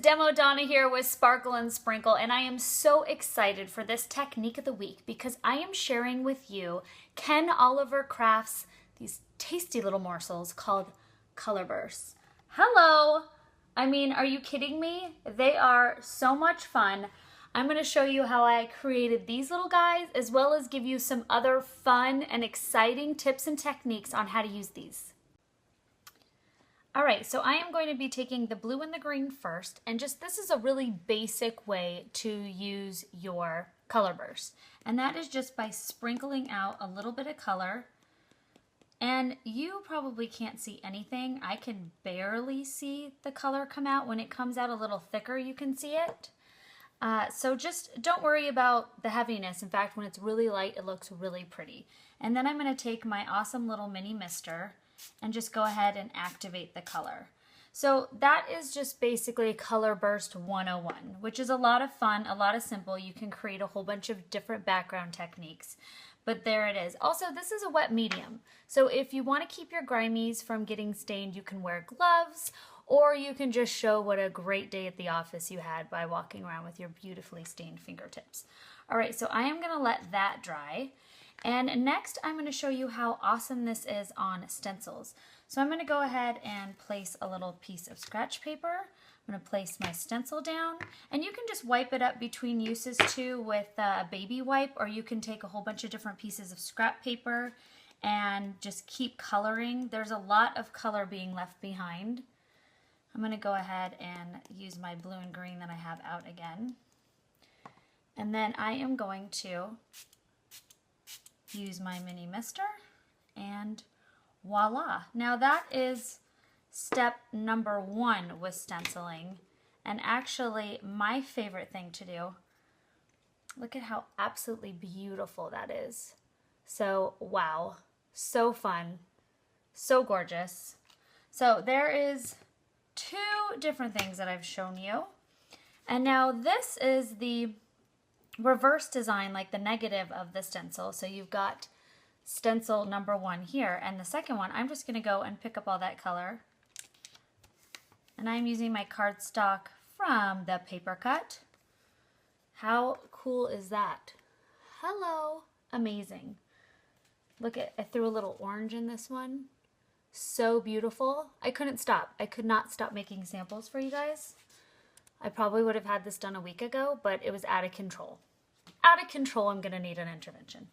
Demo Donna here with Sparkle and Sprinkle, and I am so excited for this technique of the week because I am sharing with you Ken Oliver Crafts these tasty little morsels called color bursts. Hello! I mean, are you kidding me? They are so much fun. I'm going to show you how I created these little guys, as well as give you some other fun and exciting tips and techniques on how to use these. All right, so I am going to be taking the blue and the green first, and this is a really basic way to use your color burst. And that is just by sprinkling out a little bit of color. And you probably can't see anything. I can barely see the color come out. When it comes out a little thicker, you can see it. So just don't worry about the heaviness. In fact, when it's really light, it looks really pretty. And then I'm going to take my awesome little mini mister and just go ahead and activate the color. So that is just basically Color Burst 101, which is a lot of fun, a lot of simple. You can create a whole bunch of different background techniques, but there it is. Also, this is a wet medium. So if you want to keep your grimies from getting stained, you can wear gloves, or you can just show what a great day at the office you had by walking around with your beautifully stained fingertips. All right, so I am going to let that dry. And next, I'm going to show you how awesome this is on stencils. So I'm going to go ahead and place a little piece of scratch paper. I'm going to place my stencil down, and you can just wipe it up between uses too with a baby wipe, or you can take a whole bunch of different pieces of scrap paper and just keep coloring. There's a lot of color being left behind. I'm going to go ahead and use my blue and green that I have out again. And then I am going to use my mini mister, and voila. Now that is step number 1 with stenciling, and actually my favorite thing to do. Look at how absolutely beautiful that is. So wow, so fun, so gorgeous. So there is 2 different things that I've shown you, and now this is the reverse design, like the negative of the stencil. So you've got stencil number 1 here, and the second one, I'm just going to go and pick up all that color, and I'm using my cardstock from the paper cut. How cool is that? Hello, amazing. Look at, I threw a little orange in this one. So beautiful. I couldn't stop. I could not stop making samples for you guys. I probably would have had this done a week ago, but it was out of control. Out of control, I'm going to need an intervention.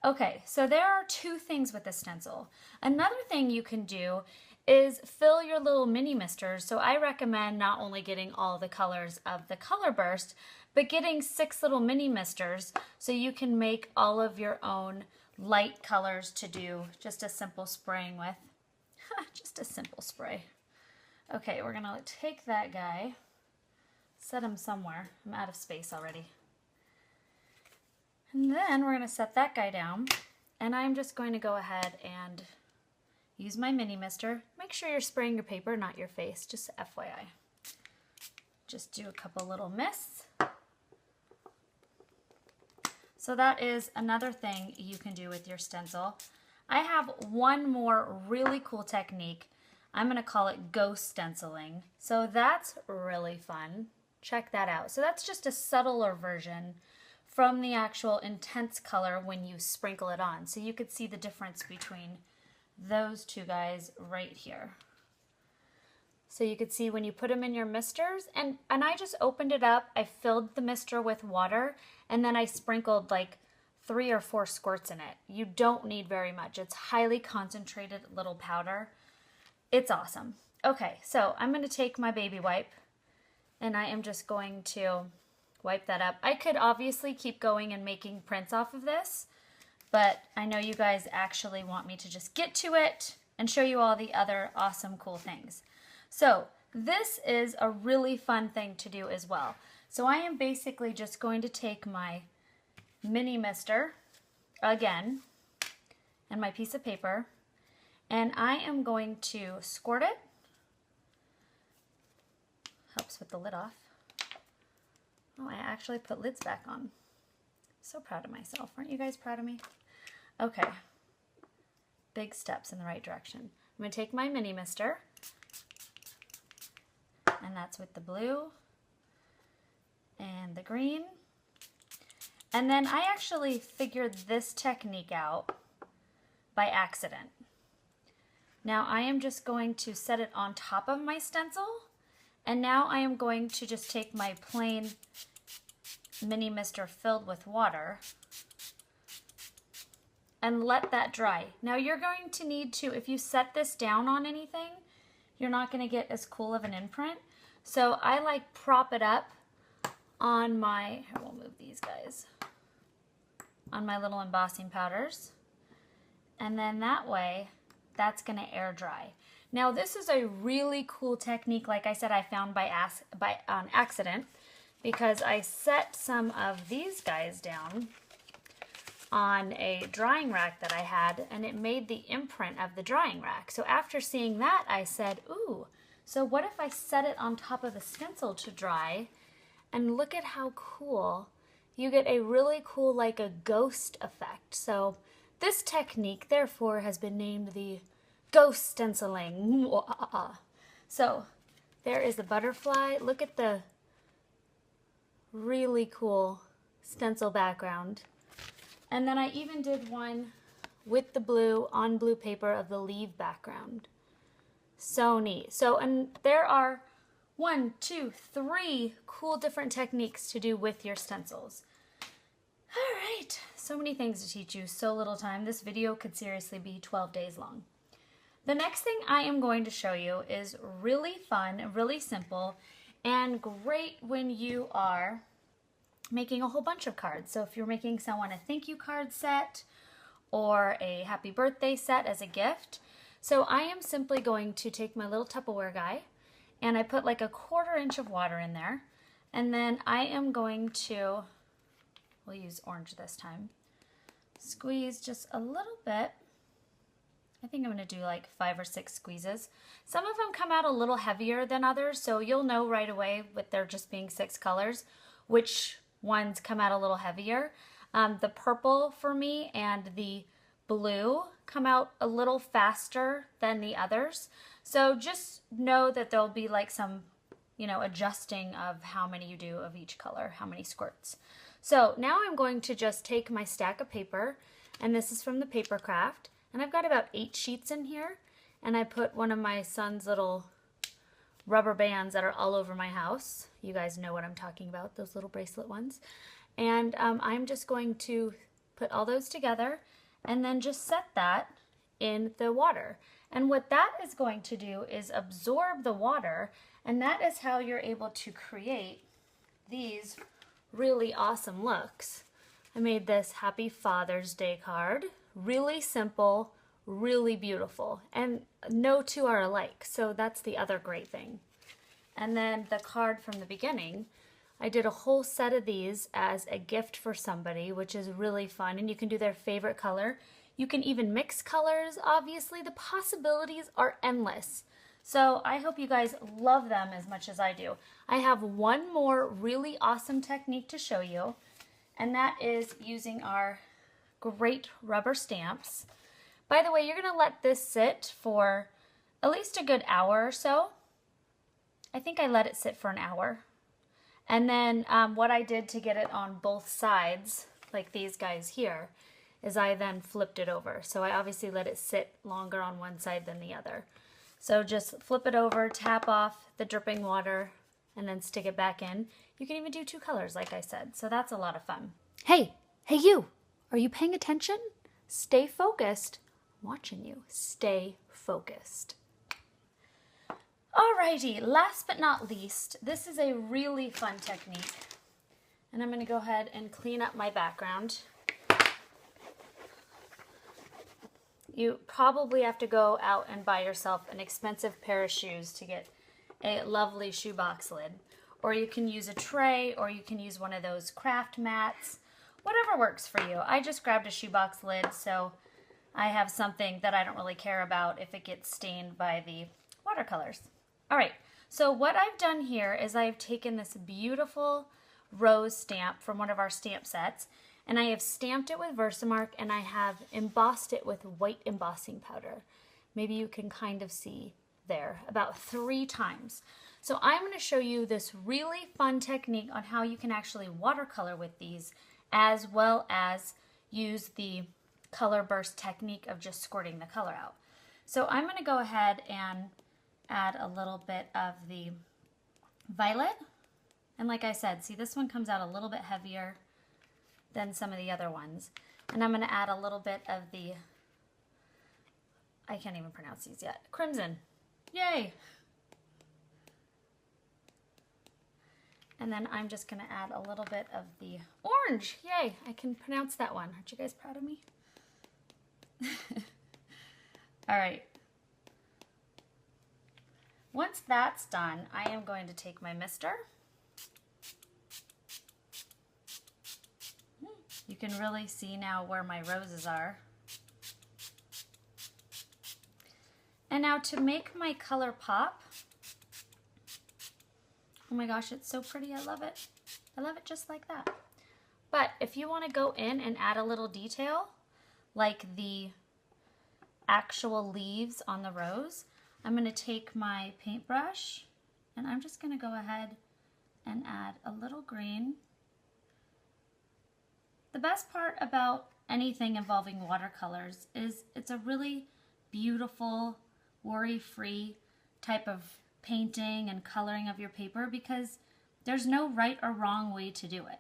Okay, so there are 2 things with the stencil. Another thing you can do is fill your little mini misters. So I recommend not only getting all the colors of the color burst, but getting 6 little mini misters so you can make all of your own light colors to do just a simple spraying with. Just a simple spray. Okay, we're going to take that guy, set him somewhere. I'm out of space already. And then we're going to set that guy down, and I'm just going to go ahead and use my mini mister. Make sure you're spraying your paper, not your face, just FYI. Just do a couple little mists. So that is another thing you can do with your stencil. I have one more really cool technique. I'm going to call it ghost stenciling. So that's really fun. Check that out. So that's just a subtler version from the actual intense color when you sprinkle it on. So you could see the difference between those 2 guys right here. So you could see when you put them in your misters, and I just opened it up, I filled the mister with water, and then I sprinkled like 3 or 4 squirts in it. You don't need very much. It's highly concentrated little powder. It's awesome. Okay, so I'm going to take my baby wipe, and I am just going to wipe that up. I could obviously keep going and making prints off of this, but I know you guys actually want me to just get to it and show you all the other awesome, cool things. So this is a really fun thing to do as well. So I am basically just going to take my mini mister again and my piece of paper, and I am going to squirt it. Helps with the lid off. Oh, I actually put lids back on. So proud of myself. Aren't you guys proud of me? Okay. Big steps in the right direction. I'm going to take my mini mister and that's with the blue and the green. And then I actually figured this technique out by accident. Now I am just going to set it on top of my stencil, and now I am going to just take my plain mini mister filled with water and let that dry. Now you're going to need to, if you set this down on anything, you're not going to get as cool of an imprint. So I like prop it up on my, here, we'll move these guys, on my little embossing powders. And then that way, that's going to air dry. Now this is a really cool technique, like I said, I found on accident, because I set some of these guys down on a drying rack that I had, and it made the imprint of the drying rack. So after seeing that, I said, ooh, so what if I set it on top of the stencil to dry, and look at how cool. You get a really cool, like a ghost effect. So this technique, therefore, has been named the ghost stenciling. So there is the butterfly. Look at the really cool stencil background. And then I even did one with the blue on blue paper of the leaf background. So neat. So, and there are 1, 2, 3 cool different techniques to do with your stencils. All right, so many things to teach you, so little time. This video could seriously be 12 days long. The next thing I am going to show you is really fun, really simple, and great when you are making a whole bunch of cards. So if you're making someone a thank you card set or a happy birthday set as a gift. So I am simply going to take my little Tupperware guy, and I put like a 1/4 inch of water in there. And then I am going to, we'll use orange this time, squeeze just a little bit. I think I'm going to do like 5 or 6 squeezes. Some of them come out a little heavier than others, so you'll know right away with there just being 6 colors which ones come out a little heavier. The purple for me and the blue come out a little faster than the others. So just know that there'll be like some, you know, adjusting of how many you do of each color, how many squirts. So now I'm going to just take my stack of paper, and this is from the Paper Craft, and I've got about 8 sheets in here, and I put one of my son's little rubber bands that are all over my house. You guys know what I'm talking about, those little bracelet ones. And I'm just going to put all those together and then just set that in the water. And what that is going to do is absorb the water, and that is how you're able to create these really awesome looks. I made this Happy Father's Day card. Really simple, really beautiful, and no two are alike, so that's the other great thing. And then the card from the beginning, I did a whole set of these as a gift for somebody, which is really fun, and you can do their favorite color. You can even mix colors, obviously. The possibilities are endless. So I hope you guys love them as much as I do. I have one more really awesome technique to show you, and that is using our great rubber stamps. By the way, you're going to let this sit for at least a good hour or so. I think I let it sit for an hour. And then what I did to get it on both sides, like these guys here, is I then flipped it over. So I obviously let it sit longer on one side than the other. So just flip it over, tap off the dripping water, and then stick it back in. You can even do 2 colors, like I said. So that's a lot of fun. Hey you, are you paying attention? Stay focused. I'm watching you. Stay focused. Alrighty, last but not least, this is a really fun technique. And I'm going to go ahead and clean up my background. You probably have to go out and buy yourself an expensive pair of shoes to get a lovely shoebox lid. Or you can use a tray, or you can use one of those craft mats. Whatever works for you. I just grabbed a shoebox lid, so I have something that I don't really care about if it gets stained by the watercolors. All right, so what I've done here is I've taken this beautiful rose stamp from one of our stamp sets, and I have stamped it with Versamark, and I have embossed it with white embossing powder. Maybe you can kind of see there, about 3 times. So I'm going to show you this really fun technique on how you can actually watercolor with these, as well as use the color burst technique of just squirting the color out. So I'm going to go ahead and add a little bit of the violet. And like I said, see, this one comes out a little bit heavier than some of the other ones. And I'm going to add a little bit of the, I can't even pronounce these yet, crimson. Yay! And then I'm just going to add a little bit of the orange. Yay! I can pronounce that one. Aren't you guys proud of me? All right. Once that's done, I am going to take my mister. You can really see now where my roses are. And now to make my color pop, oh my gosh, it's so pretty. I love it. I love it just like that. But if you want to go in and add a little detail, like the actual leaves on the rose, I'm going to take my paintbrush and I'm just going to go ahead and add a little green. The best part about anything involving watercolors is it's a really beautiful, worry-free type of painting and coloring of your paper because there's no right or wrong way to do it.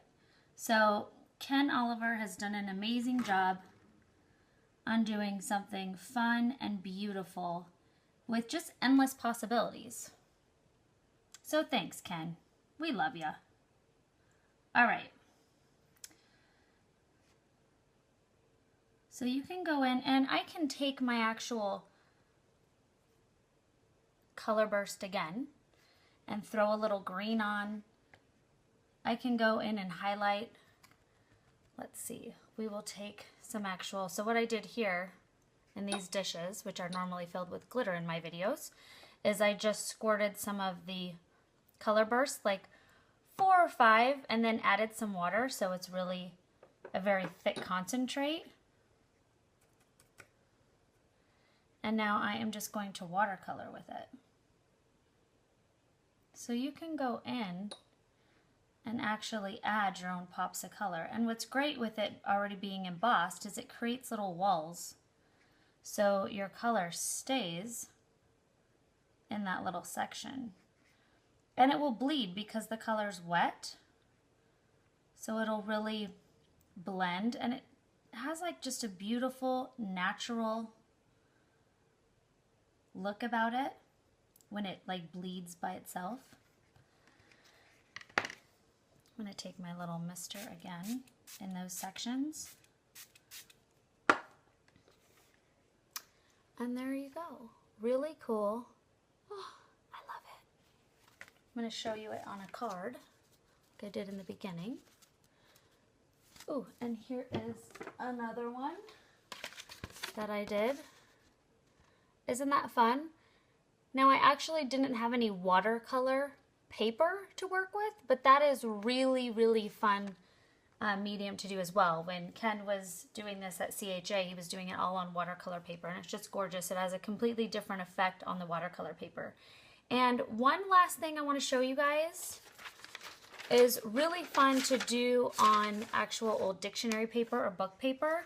So Ken Oliver has done an amazing job on doing something fun and beautiful with just endless possibilities. So thanks, Ken. We love ya. All right. So you can go in and I can take my actual color burst again and throw a little green on. I can go in and highlight. Let's see, we will take some actual, so what I did here in these dishes, which are normally filled with glitter in my videos, is I just squirted some of the color bursts, like 4 or 5, and then added some water so it's really a very thick concentrate. And now I am just going to watercolor with it. So you can go in and actually add your own pops of color. And what's great with it already being embossed is it creates little walls. So your color stays in that little section. And it will bleed because the color's wet. So it'll really blend, and it has like just a beautiful, natural look about it when it like bleeds by itself. I'm going to take my little mister again in those sections. And there you go. Really cool. Oh, I love it. I'm going to show you it on a card like I did in the beginning. Ooh, and here is another one that I did. Isn't that fun? Now I actually didn't have any watercolor paper to work with, but that is really, really fun medium to do as well. When Ken was doing this at CHA, he was doing it all on watercolor paper, and it's just gorgeous. It has a completely different effect on the watercolor paper. And one last thing I want to show you guys is really fun to do on actual old dictionary paper or book paper.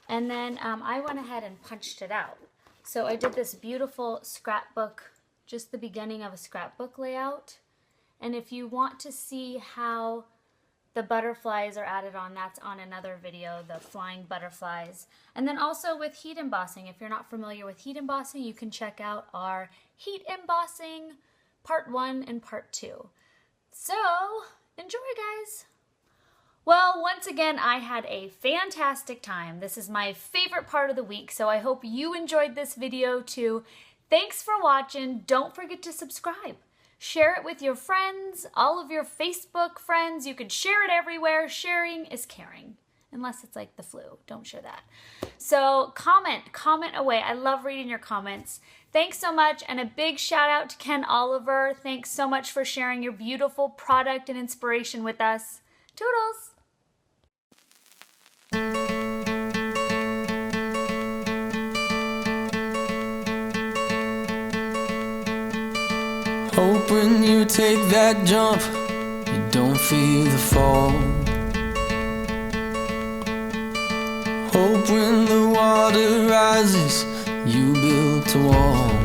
And then I went ahead and punched it out. So I did this beautiful scrapbook, just the beginning of a scrapbook layout. And if you want to see how the butterflies are added on, that's on another video, the flying butterflies. And then also with heat embossing, if you're not familiar with heat embossing, you can check out our heat embossing part 1 and part 2. So enjoy, guys. Well, once again, I had a fantastic time. This is my favorite part of the week, so I hope you enjoyed this video too. Thanks for watching. Don't forget to subscribe. Share it with your friends, all of your Facebook friends. You can share it everywhere. Sharing is caring, unless it's like the flu. Don't share that. So comment away. I love reading your comments. Thanks so much, and a big shout out to Ken Oliver. Thanks so much for sharing your beautiful product and inspiration with us. Toodles! Hope when you take that jump, you don't feel the fall. Hope when the water rises, you built a wall.